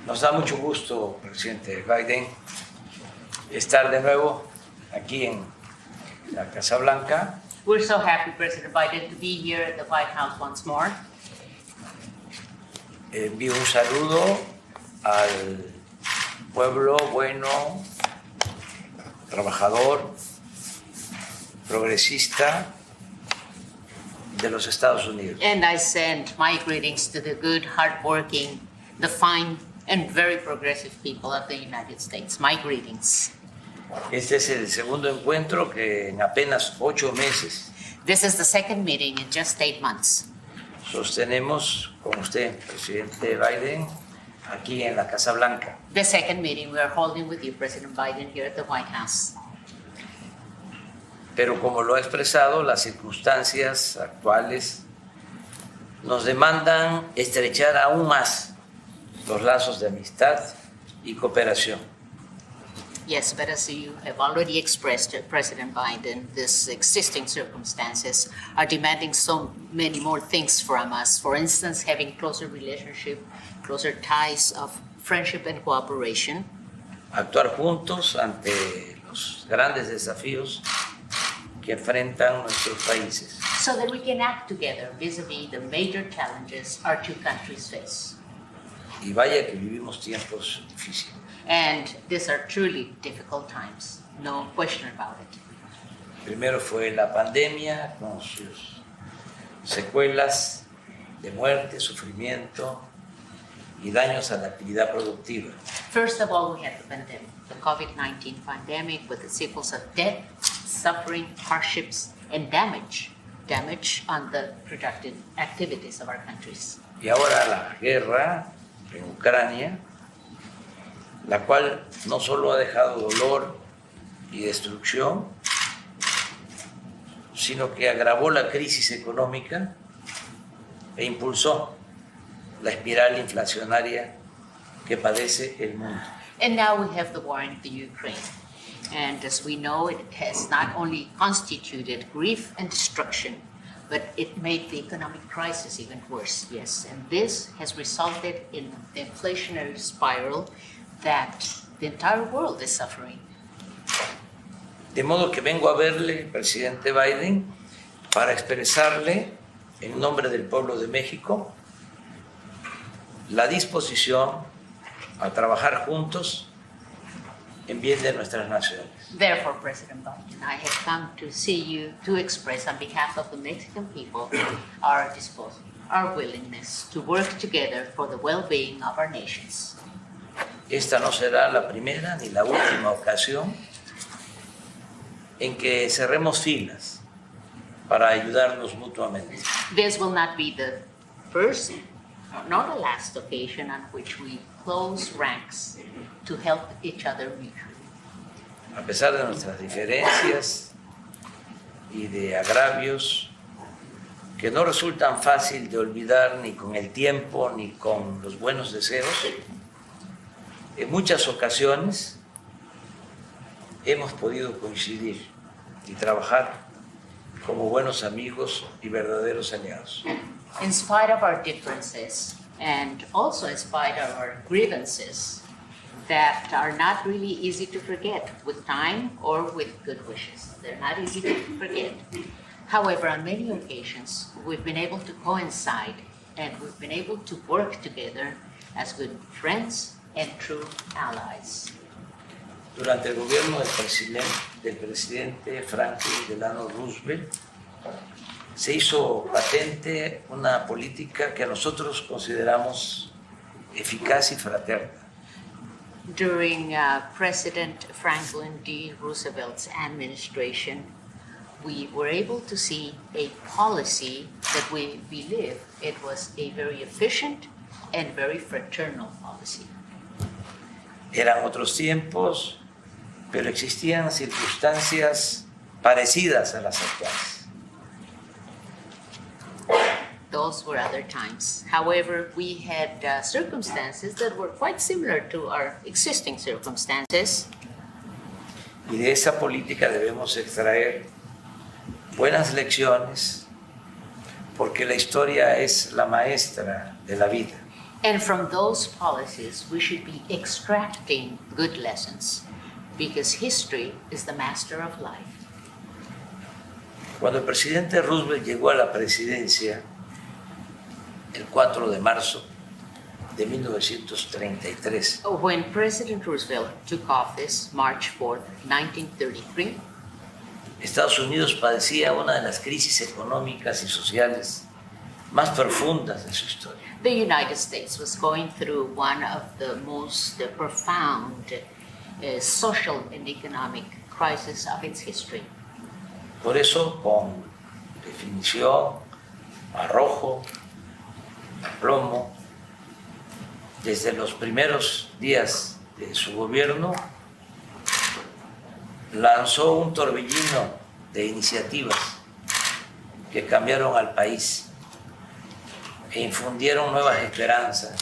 Nos da mucho gusto, presidente Biden, estar de nuevo aquí en la Casa Blanca. We're so happy, President Biden, to be here at the White House once more. Envío un saludo al pueblo bueno, trabajador, progresista de los Estados Unidos. And I send my greetings to the good, hardworking, the fine, and very progressive people of the United States. My greetings. Este es el segundo encuentro que en apenas 8 meses This is the second meeting in just 8 months. sostenemos con usted, presidente Biden, aquí en la Casa Blanca. The second meeting we are holding with you, President Biden, here at the White House. Pero como lo ha expresado, las circunstancias actuales nos demandan estrechar aún más los lazos de amistad y cooperación. Yes, but as you have already expressed, President Biden, these existing circumstances are demanding so many more things from us. For instance, having closer relationship, closer ties of friendship and cooperation. Actuar juntos ante los grandes desafíos que enfrentan nuestros países. So that we can act together vis-a-vis the major challenges our two countries face. Y vaya que vivimos tiempos difíciles. And these are truly difficult times, no question about it. Primero fue la pandemia con sus secuelas de muerte, sufrimiento y daños a la actividad productiva. First of all, we had the pandemic, the COVID-19 pandemic with the sequels of death, suffering, hardships, and damage on the productive activities of our countries. Y ahora la guerra en Ucrania, la cual no solo ha dejado dolor y destrucción, sino que agravó la crisis económica e impulsó la espiral inflacionaria que padece el mundo. And now we have the war in the Ukraine. And as we know, it has not only constituted grief and destruction, but it made the economic crisis even worse, yes. And this has resulted in the inflationary spiral that the entire world is suffering. De modo que vengo a verle, presidente Biden, para expresarle, en nombre del pueblo de México, la disposición a trabajar juntos en bien de nuestras naciones. Therefore, President Biden, I have come to see you to express on behalf of the Mexican people our disposal, our willingness to work together for the well-being of our nations. Esta no será la primera ni la última ocasión en que cerremos filas para ayudarnos mutuamente. This will not be the first nor the last occasion on which we close ranks to help each other mutually. A pesar de nuestras diferencias y de agravios que no resultan fácil de olvidar ni con el tiempo ni con los buenos deseos, en muchas ocasiones hemos podido coincidir y trabajar como buenos amigos y verdaderos aliados. In spite of our differences and also in spite of our grievances that are not really easy to forget with time or with good wishes. They're not easy to forget. However, on many occasions, we've been able to coincide and we've been able to work together as good friends and true allies. Durante el gobierno del presidente Franklin Delano Roosevelt, se hizo patente una política que nosotros consideramos eficaz y fraterna. During President Franklin D. Roosevelt's administration, we were able to see a policy that we believe it was a very efficient and very fraternal policy. Eran otros tiempos, pero existían circunstancias parecidas a las actuales. Those were other times. However, we had circumstances that were quite similar to our existing circumstances. Y de esa política debemos extraer buenas lecciones, porque la historia es la maestra de la vida. And from those policies, we should be extracting good lessons, because history is the master of life. Cuando el presidente Roosevelt llegó a la presidencia el 4 de marzo de 1933, When President Roosevelt took office, March 4th, 1933, Estados Unidos padecía una de las crisis económicas y sociales más profundas de su historia. the United States was going through one of the most profound social and economic crises of its history. Por eso, con definición, arrojo, aplomo, desde los primeros días de su gobierno, lanzó un torbellino de iniciativas que cambiaron al país e infundieron nuevas esperanzas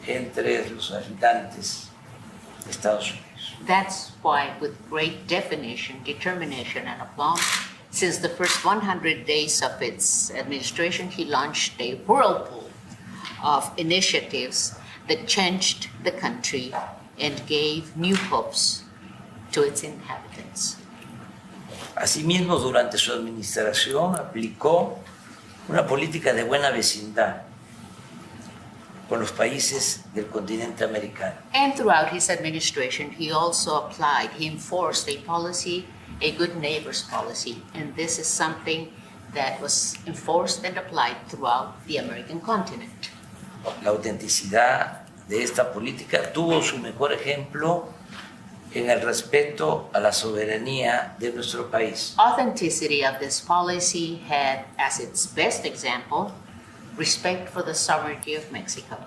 entre los habitantes de Estados Unidos. That's why, with great definition, determination, and aplomb, since the first 100 days of its administration, he launched a whirlpool of initiatives that changed the country and gave new hopes to its inhabitants. Asimismo, durante su administración aplicó una política de buena vecindad con los países del continente americano. And throughout his administration, he also he enforced a policy, a good neighbors policy, and this is something that was enforced and applied throughout the American continent. La autenticidad de esta política tuvo su mejor ejemplo en el respeto a la soberanía de nuestro país. Authenticity of this policy had as its best example respect for the sovereignty of Mexico.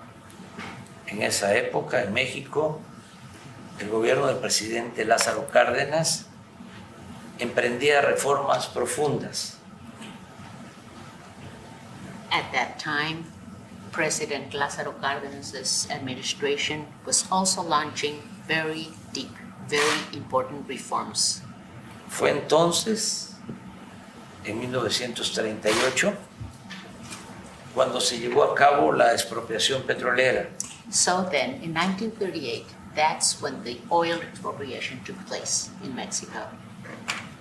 En esa época, en México, el gobierno del presidente Lázaro Cárdenas emprendía reformas profundas. At that time, President Lázaro Cárdenas' administration was also launching very deep, very important reforms. Fue entonces, en 1938, cuando se llevó a cabo la expropiación petrolera. So then, in 1938, that's when the oil expropriation took place in Mexico.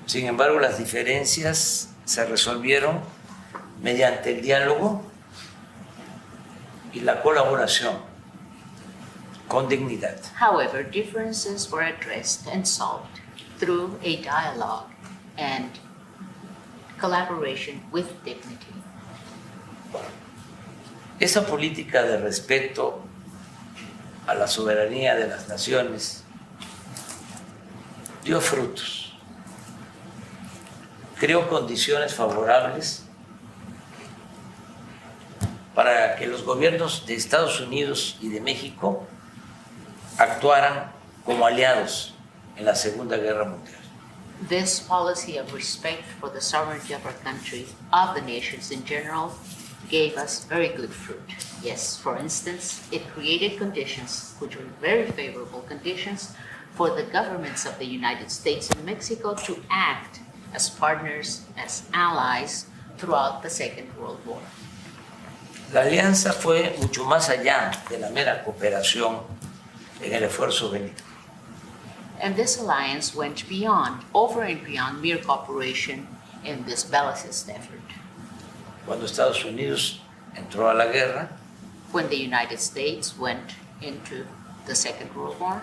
Sin embargo, las diferencias se resolvieron mediante el diálogo y la colaboración con dignidad. However, differences were addressed and solved through a dialogue and collaboration with dignity. Esa política de respeto a la soberanía de las naciones dio frutos, creó condiciones favorables para que los gobiernos de Estados Unidos y de México actuaran como aliados en la Segunda Guerra Mundial. This policy of respect for the sovereignty of our country, of the nations in general, gave us very good fruit. Yes, for instance, it created conditions which were very favorable conditions for the governments of the United States and Mexico to act as partners, as allies throughout the Second World War. La alianza fue mucho más allá de la mera cooperación en el esfuerzo bélico. And this alliance went beyond, over and beyond mere cooperation in this bellicist effort. Cuando Estados Unidos entró a la guerra, When the United States went into the Second World War,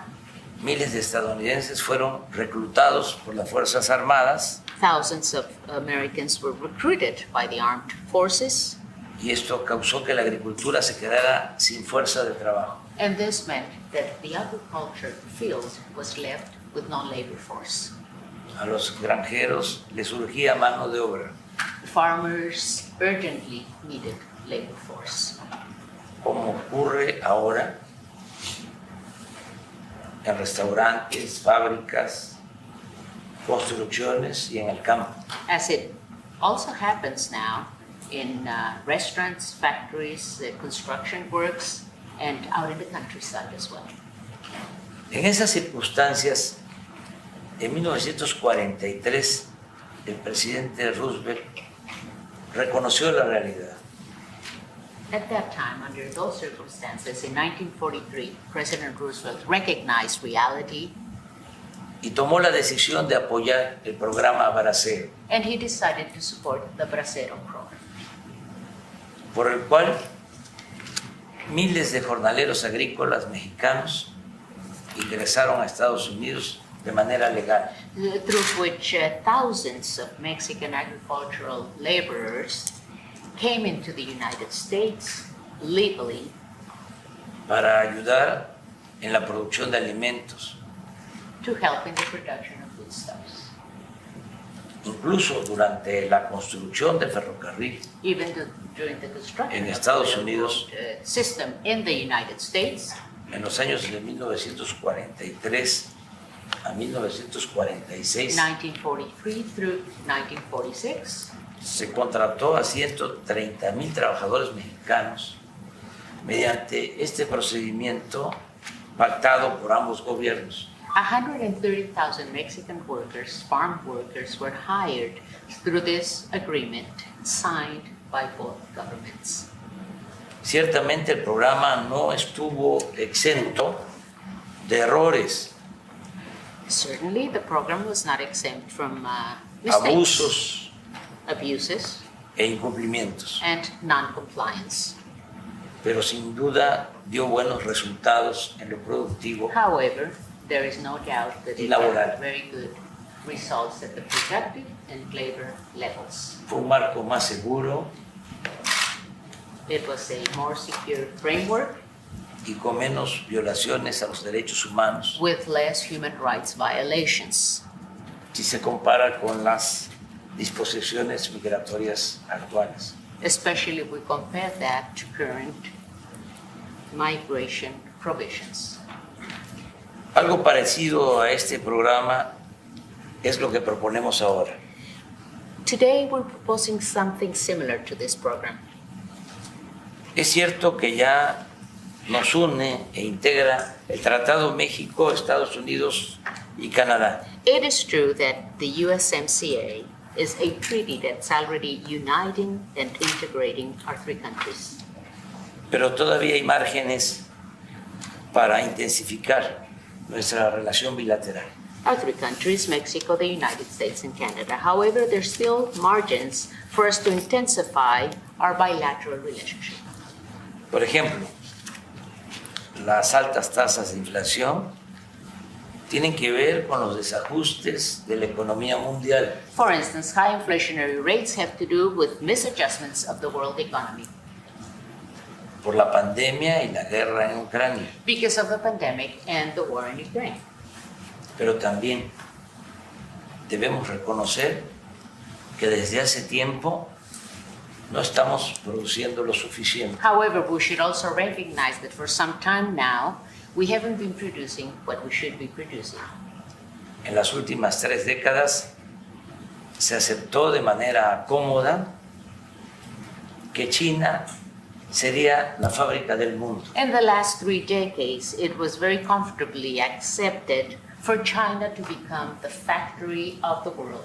miles de estadounidenses fueron reclutados por las Fuerzas Armadas thousands of Americans were recruited by the armed forces, y esto causó que la agricultura se quedara sin fuerza de trabajo. and this meant that the agriculture field was left with no labor force. A los granjeros les surgía mano de obra, Farmers urgently needed labor force, como ocurre ahora en restaurantes, fábricas, construcciones y en el campo. as it also happens now in restaurants, factories, construction works, and out in the countryside as well. En esas circunstancias, en 1943, el presidente Roosevelt reconoció la realidad At that time, under those circumstances, in 1943, President Roosevelt recognized reality y tomó la decisión de apoyar el programa Bracero, and he decided to support the Bracero program, por el cual miles de jornaleros agrícolas mexicanos ingresaron a Estados Unidos de manera legal. through which thousands of Mexican agricultural laborers came into the United States legally para ayudar en la producción de alimentos, to help in the production of foodstuffs. incluso durante la construcción del ferrocarril Even during the construction En of Estados the Unidos. railroad system in the United States, en los años de 1943 a 1946 1943 through 1946, se contrató a 130,000 trabajadores mexicanos mediante este procedimiento pactado por ambos gobiernos. 130,000 Mexican workers, farm workers, were hired through this agreement signed by both governments. Ciertamente el programa no estuvo exento de errores, Certainly, the program was not exempt from mistakes, abusos abuses, e incumplimientos, and non-compliance. pero sin duda dio buenos resultados en lo productivo However, there is no doubt that Y it laboral. had very good results at the productive and labor levels. Fue un marco más seguro It was a more secure framework y con menos violaciones a los derechos humanos with less human rights violations, si se compara con las disposiciones migratorias actuales. especially if we compare that to current migration provisions. Algo parecido a este programa es lo que proponemos ahora. Today, we're proposing something similar to this program. Es cierto que ya nos une e integra el Tratado México, Estados Unidos y Canadá. It is true that the USMCA is a treaty that's already uniting and integrating our three countries. Pero todavía hay márgenes para intensificar nuestra relación bilateral. Our three countries, Mexico, the United States, and Canada. However, there's still margins for us to intensify our bilateral relationship. Por ejemplo, las altas tasas de inflación tienen que ver con los desajustes de la economía mundial. For instance, high inflationary rates have to do with misadjustments of the world economy Por la pandemia y la guerra en Ucrania, because of the pandemic and the war in Ukraine. pero también debemos reconocer que desde hace tiempo no estamos produciendo lo suficiente. However, we should also recognize that for some time now, we haven't been producing what we should be producing. En las últimas 3 décadas se aceptó de manera cómoda que China sería la fábrica del mundo. In the last 3 decades, it was very comfortably accepted for China to become the factory of the world,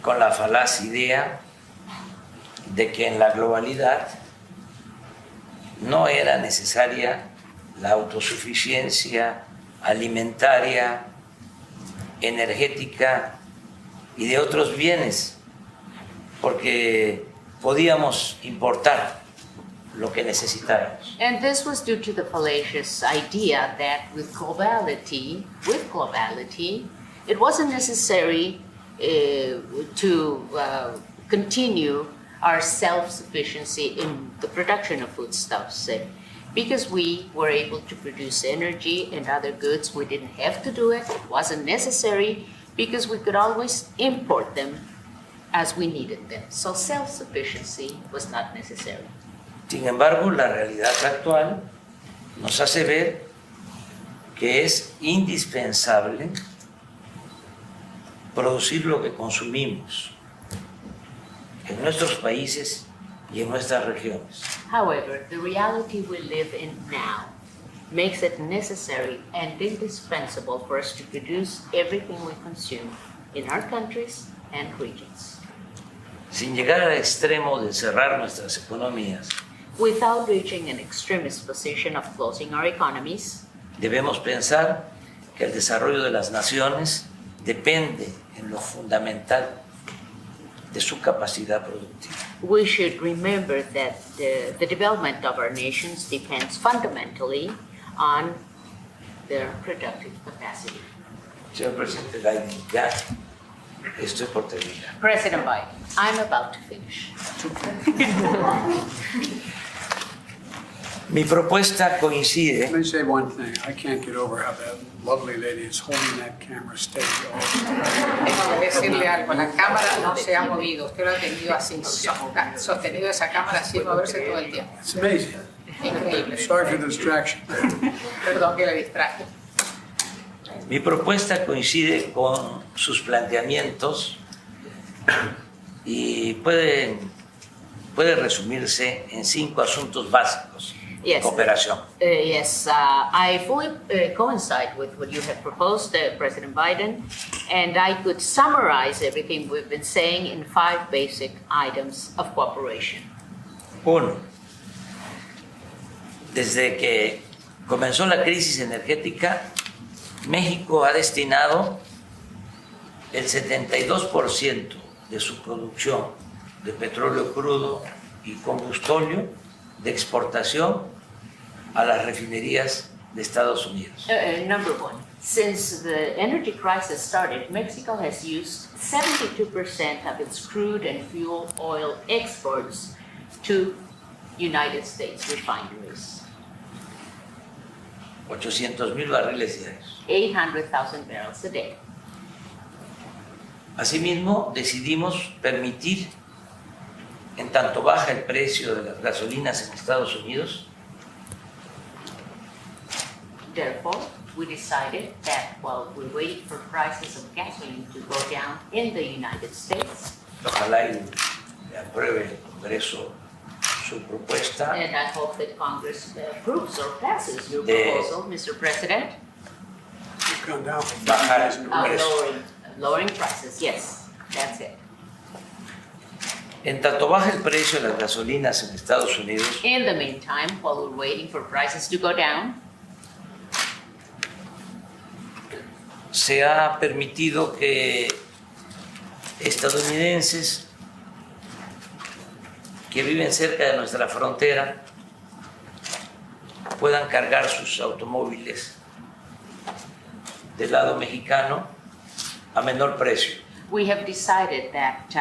Con la falaz idea de que en la globalidad no era necesaria la autosuficiencia alimentaria, energética y de otros bienes, porque podíamos importar lo que necesitáramos. And this was due to the fallacious idea that with globality, it wasn't necessary to continue our self-sufficiency in the production of foodstuffs. Because we were able to produce energy and other goods, we didn't have to do it. It wasn't necessary because we could always import them as we needed them. So self-sufficiency was not necessary. Sin embargo, la realidad actual nos hace ver que es indispensable producir lo que consumimos en nuestros países y en nuestras regiones. However, the reality we live in now makes it necessary and indispensable for us to produce everything we consume in our countries and regions. Sin llegar al extremo de cerrar nuestras economías, without reaching an extremist position of closing our economies. Debemos pensar que el desarrollo de las naciones depende en lo fundamental de su capacidad productiva. We should remember that the development of our nations depends fundamentally on their productive capacity. Señor Presidente Biden, ya estoy por terminar. President Biden, I'm about to finish. Mi propuesta coincide. Let me say one thing. I can't get over how that lovely lady is holding that camera steady all the time. Tengo que decirle algo, la cámara no se ha movido, usted lo ha tenido así, sostenido esa cámara sin moverse todo el tiempo. It's amazing. Increíble. Sorry for the distraction. Perdón que le distraje. Mi propuesta coincide con sus planteamientos y puede resumirse en 5 asuntos básicos. Yes. Cooperación. Yes, I fully coincide with what you have proposed, President Biden, and I could summarize everything we've been saying in 5 basic items of cooperation. 1. Desde que comenzó la crisis energética, México ha destinado el 72% de su producción de petróleo crudo y combustóleo de exportación a las refinerías de Estados Unidos. Number 1, since the energy crisis started, Mexico has used 72% of its crude and fuel oil exports to United States refineries. 800,000 barriles diarios. 800,000 barrels a day. Asimismo, decidimos permitir, en tanto baja el precio de las gasolinas en Estados Unidos, Therefore, we decided that while we wait for prices of gasoline to go down in the United States, ojalá y le apruebe el Congreso su propuesta and I hope that Congress approves or passes your De- proposal, Mr. President, It's gone down. bajar el precio. lowering prices, yes, that's it. En tanto baja el precio de las gasolinas en Estados Unidos, In the meantime, while we're waiting for prices to go down, se ha permitido que estadounidenses que viven cerca de nuestra frontera puedan cargar sus automóviles del lado mexicano a menor precio. we have decided that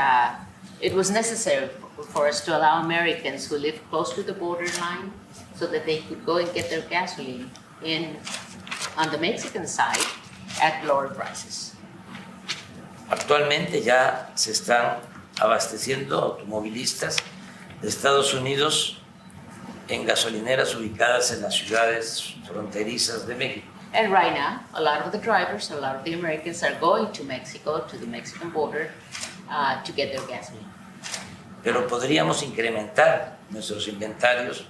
it was necessary for us to allow Americans who live close to the borderline so that they could go and get their gasoline on the Mexican side at lower prices. Actualmente ya se están abasteciendo automovilistas de Estados Unidos en gasolineras ubicadas en las ciudades fronterizas de México. And right now, a lot of the drivers, a lot of the Americans are going to Mexico, to the Mexican border, to get their gasoline. Pero podríamos incrementar nuestros inventarios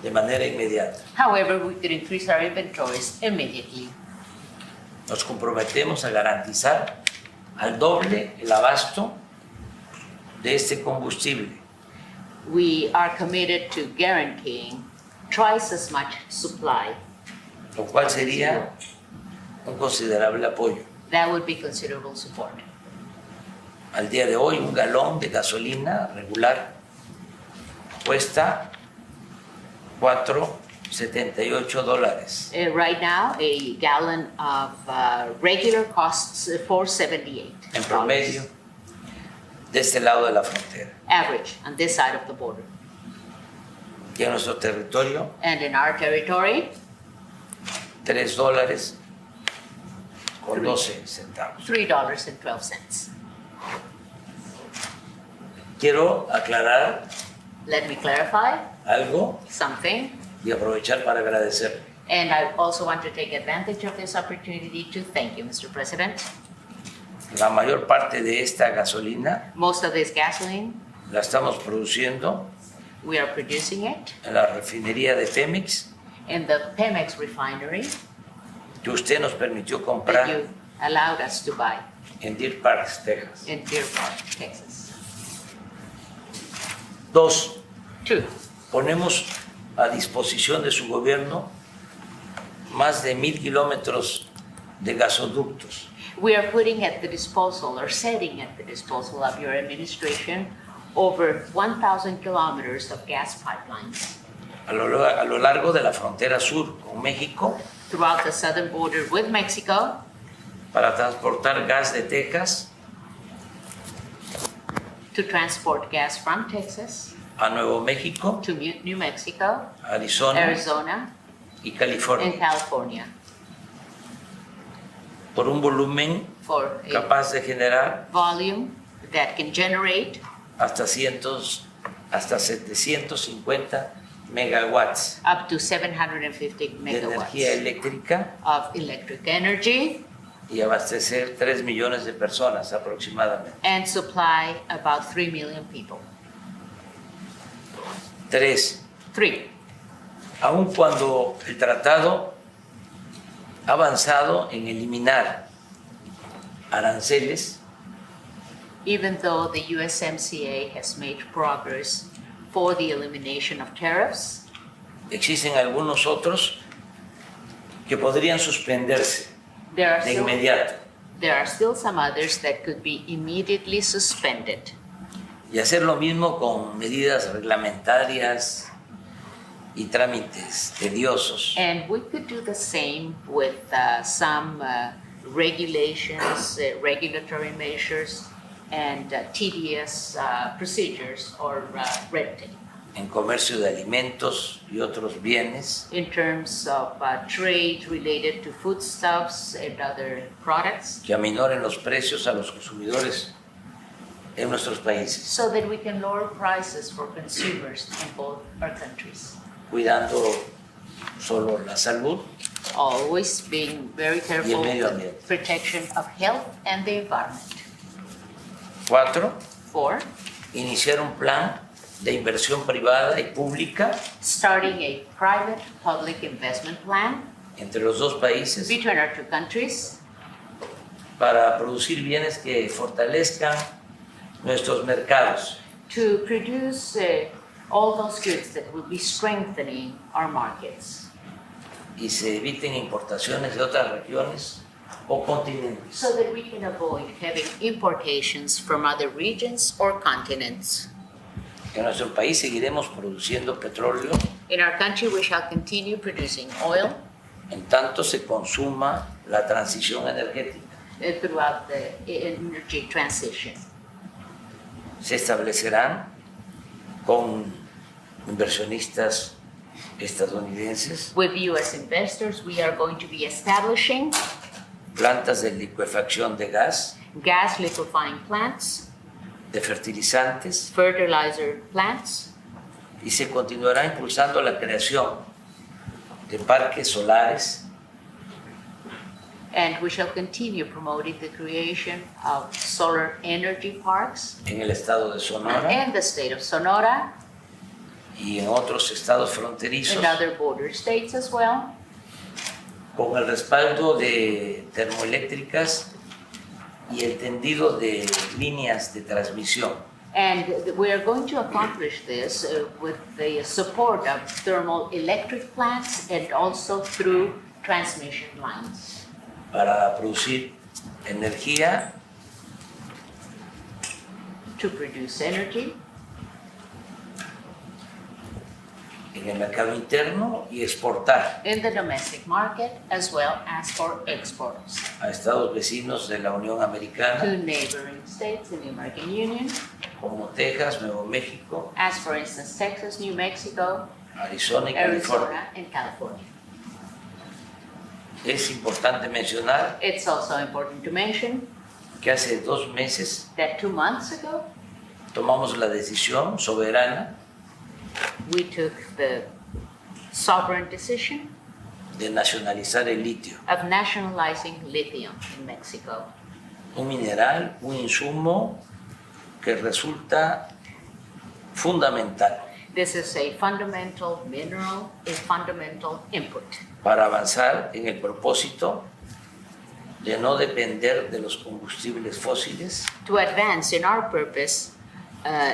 de manera inmediata. However, we could increase our inventories immediately. Nos comprometemos a garantizar al doble el abasto de este combustible. We are committed to guaranteeing twice as much supply. Lo cual sería un considerable apoyo. That would be considerable support. Al día de hoy, un galón de gasolina regular cuesta $4.78. Right now, a gallon of regular costs $4.78. En promedio, de este lado de la frontera. Average on this side of the border. Y en nuestro territorio, And in our territory, $3.12. $3.12. Quiero aclarar Let me clarify algo something. y aprovechar para agradecer. And I also want to take advantage of this opportunity to thank you, Mr. President. La mayor parte de esta gasolina Most of this gasoline, la estamos produciendo we are producing it en la refinería de Pemex, in the Pemex refinery que usted nos permitió that comprar you allowed us to buy en Deer Park, Texas. in Deer Park, Texas. 2. 2. ponemos a disposición de su gobierno más de 1,000 kilómetros de gasoductos. We are putting at the disposal or setting at the disposal of your administration over 1,000 kilometers of gas pipelines A lo largo de la frontera sur con México throughout the southern border with Mexico para transportar gas de Texas to transport gas from Texas a Nuevo México, to New Mexico, Arizona Arizona, y and California, California por un volumen for a capaz de generar volume that can generate hasta 750 megawatts up to 750 de energía megawatts eléctrica of electric energy y abastecer 3 millones de personas aproximadamente. and supply about 3 million people. 3. 3. Aun cuando el tratado ha avanzado en eliminar aranceles, Even though the USMCA has made progress for the elimination of tariffs, existen algunos otros que podrían suspenderse there are de still, inmediato there are still some others that could be immediately suspended. y hacer lo mismo con medidas reglamentarias y trámites tediosos. And we could do the same with some regulations, regulatory measures, and tedious procedures or red tape. En comercio de alimentos y otros bienes, In terms of trade related to foodstuffs and other products, que aminoren los precios a los consumidores en nuestros países, so that we can lower prices for consumers in both our countries. cuidando solo la salud Always being very careful medio with ambiente. protection of health and the environment. 4. 4, Iniciar un plan de inversión privada y pública starting a private-public investment plan entre los dos países between our two countries para producir bienes que fortalezcan nuestros mercados to produce all those goods that will be strengthening our markets, y se eviten importaciones de otras regiones o continentes. so that we can avoid having importations from other regions or continents. En nuestro país seguiremos produciendo petróleo In our country, we shall continue producing oil en tanto se consuma la transición energética. throughout the energy transition. Se establecerán con inversionistas estadounidenses With U.S. investors, we are going to be establishing plantas de licuefacción de gas, gas liquefying plants, de fertilizantes, fertilizer plants, y se continuará impulsando la creación de parques solares and we shall continue promoting the creation of solar energy parks en el estado de Sonora in the state of Sonora y en otros estados fronterizos, and other border states as well, con el respaldo de termoeléctricas y el tendido de líneas de transmisión. and we are going to accomplish this with the support of thermal electric plants and also through transmission lines Para producir energía to produce energy en el mercado interno y exportar in the domestic market as well as for exports a estados vecinos de la Unión to Americana neighboring states in the American Union, como Texas, Nuevo México, as for instance Texas, New Mexico, Arizona y California. Arizona, and California. Es importante mencionar It's also important to mention que hace 2 meses that 2 months ago tomamos la decisión soberana we took the sovereign decision de nacionalizar el litio, of nationalizing lithium in Mexico, un mineral, un insumo que resulta fundamental This is a fundamental mineral, a fundamental input para avanzar en el propósito de no depender de los combustibles fósiles to advance in our purpose,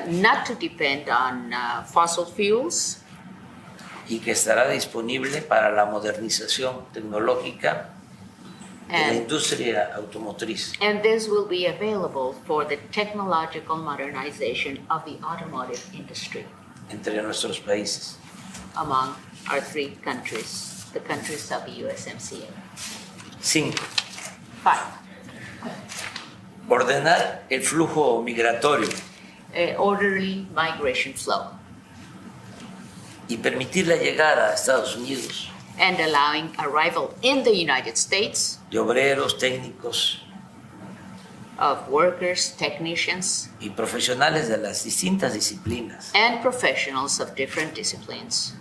not to depend on fossil fuels y que estará disponible para la modernización tecnológica de la industria automotriz. And this will be available for the technological modernization of the automotive industry entre nuestros países. among our three countries, the countries of the USMCA. 5. 5. Ordenar el flujo migratorio Orderly migration flow y permitir la llegada a Estados Unidos and allowing arrival in the United States de obreros, técnicos of workers, technicians, y profesionales de las distintas disciplinas, and professionals of different disciplines.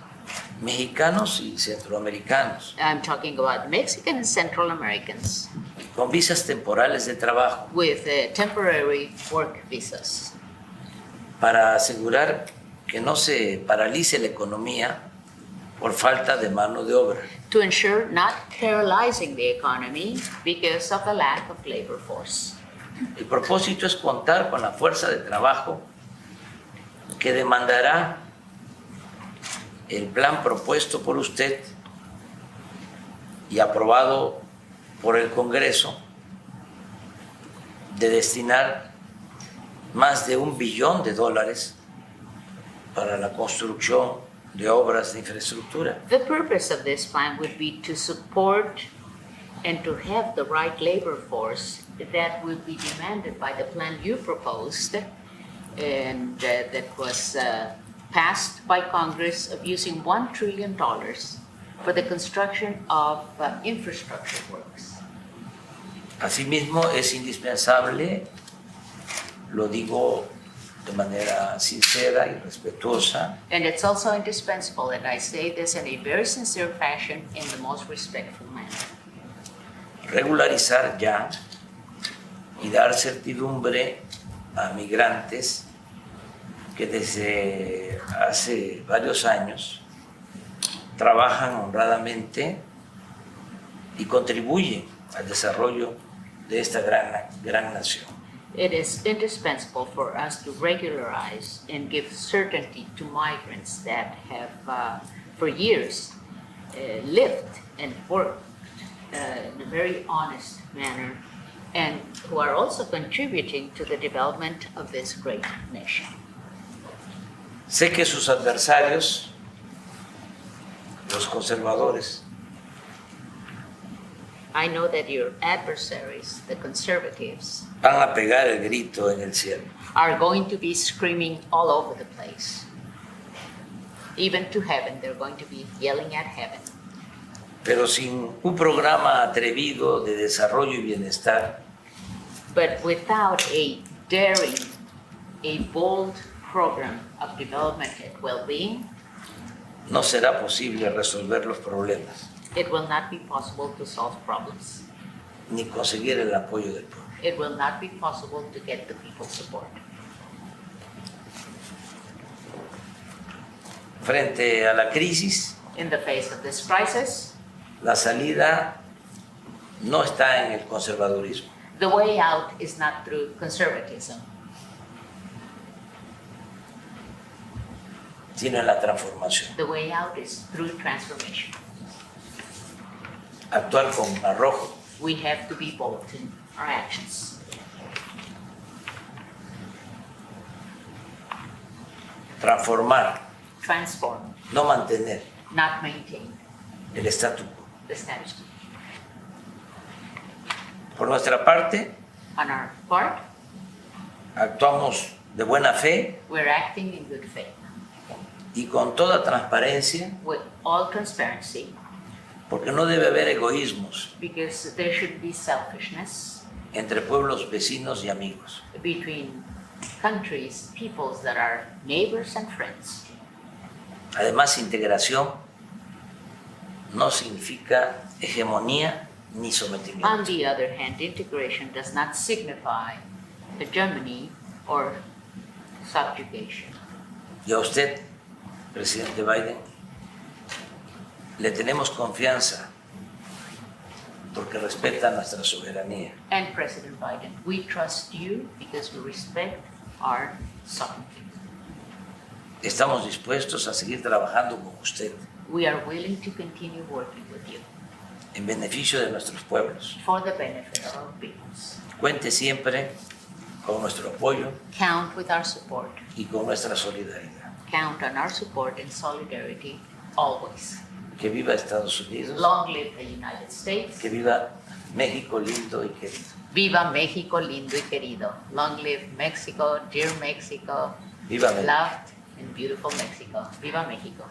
mexicanos y centroamericanos, I'm talking about Mexican and Central Americans con visas temporales de trabajo, with temporary work visas para asegurar que no se paralice la economía por falta de mano de obra. to ensure not paralyzing the economy because of the lack of labor force. El propósito es contar con la fuerza de trabajo que demandará el plan propuesto por usted y aprobado por el Congreso de destinar más de $1 billón para la construcción de obras de infraestructura. The purpose of this plan would be to support and to have the right labor force that would be demanded by the plan you proposed and that was passed by Congress of using $1 trillion for the construction of infrastructure works. Asimismo, es indispensable, lo digo de manera sincera y respetuosa, And it's also indispensable, and I say this in a very sincere fashion in the most respectful manner, regularizar ya y dar certidumbre a migrantes que desde hace varios años trabajan honradamente y contribuyen al desarrollo de esta gran nación. It is indispensable for us to regularize and give certainty to migrants that have for years lived and worked in a very honest manner and who are also contributing to the development of this great nation. Sé que sus adversarios, los conservadores, I know that your adversaries, the conservatives, van a pegar el grito en el cielo. are going to be screaming all over the place. Even to heaven, they're going to be yelling at heaven. Pero sin un programa atrevido de desarrollo y bienestar, But without a daring, a bold program of development and well-being, no será posible resolver los problemas it will not be possible to solve problems. ni conseguir el apoyo del pueblo. It will not be possible to get the people's support. Frente a la crisis, In the face of this crisis, la salida no está en el conservadurismo, the way out is not through conservatism, sino en la transformación. the way out is through transformation. Actuar con arrojo, We have to be bold in our actions. transformar, Transform, no mantener not maintain el statu quo. the status quo. Por nuestra parte, On our part, actuamos de buena fe we're acting in good faith, y con toda transparencia, with all transparency, porque no debe haber egoísmos because there should be selfishness entre pueblos vecinos y amigos. between countries, peoples that are neighbors and friends. Además, integración no significa hegemonía ni On sometimiento. the other hand, integration does not signify hegemony or subjugation. Y a usted, presidente Biden, le tenemos confianza porque respeta nuestra soberanía. And President Biden, we trust you because we respect our sovereignty. Estamos dispuestos a seguir trabajando con usted We are willing to continue working with you en beneficio de nuestros pueblos. for the benefit of our peoples. Cuente siempre con nuestro apoyo Count with our support. y con nuestra solidaridad. Count on our support and solidarity always. Que viva Estados Unidos, Long live the United States. que viva México lindo y querido. Viva México lindo y querido. Long live Mexico, dear Mexico, Viva México. loved and beautiful Mexico. Viva México.